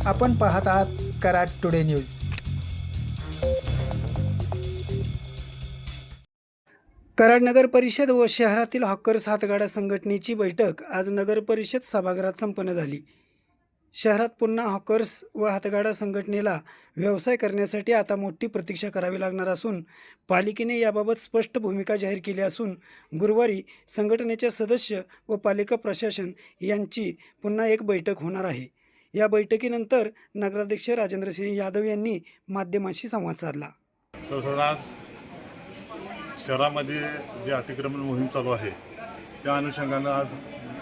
आपण पाहत आहात कराड टुडे न्यूज। कराड नगर परिषद व शहरातील हॉकर्स हातगाडा संघटनेची बैठक आज नगर परिषद सभागृहात संपन्न झाली। शहरात पुन्हा हॉकर्स व हातगाडा संघटनेला व्यवसाय करण्यासाठी आता मोठी प्रतीक्षा करावी लागणार असून पालिकेने याबाबत स्पष्ट भूमिका जाहीर केली असून गुरुवारी संघटनेचे सदस्य व पालिका प्रशासन यांची पुन्हा एक बैठक होणार आहे। या बैठकीनंतर नगराध्यक्ष राजेंद्रसिंह यादव यांनी माध्यमांशी संवाद साधला। शहरामध्ये जे अतिक्रमण मोहीम चालू आहे त्या अनुषंगानं आज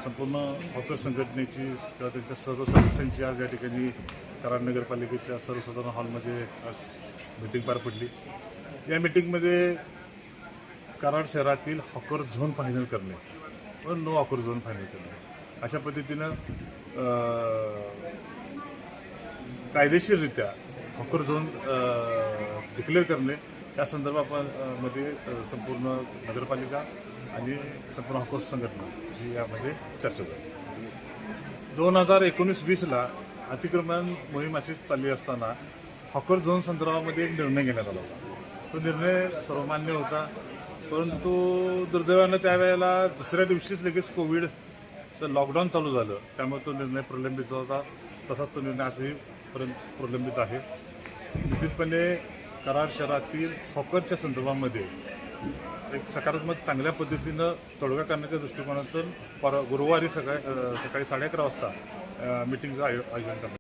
संपूर्ण हॉकर्स संघटनेची किंवा त्यांच्या सर्व सदस्यांची आज या ठिकाणी कराड नगरपालिकेच्या सर्वसाधारण हॉलमध्ये आज मीटिंग पार पडली। या मीटिंगमध्ये कराड शहरातील हॉकर झोन फायनल करणे व नो हॉकर झोन फायनल करणे अशा पद्धतीनं कायदेशीररित्या हॉकर झोन डिक्लेअर करणे या संदर्भामध्ये संपूर्ण नगरपालिका आणि संपूर्ण हॉकर्स संघटना जी यामध्ये चर्चा झाली। 2019-20ला अतिक्रमण मोहिमाची चालली असताना हॉकर झोन संदर्भामध्ये एक निर्णय घेण्यात आला होता। तो निर्णय सर्वमान्य होता, परंतु दुर्दैवानं त्यावेळेला दुसऱ्या दिवशीच लगेच कोविडचं लॉकडाऊन चालू झालं, त्यामुळे तो निर्णय प्रलंबित होता। तसाच तो निर्णय आजही प्रलंबित आहे। निश्चितपणे कराड शहरातील हॉकरच्या संदर्भामध्ये एक सकारात्मक चांगल्या पद्धतीनं तोडगा करण्याच्या दृष्टिकोनातून गुरुवारी सकाळी 11:30 वाजता मीटिंगचं आयोजन करण्यात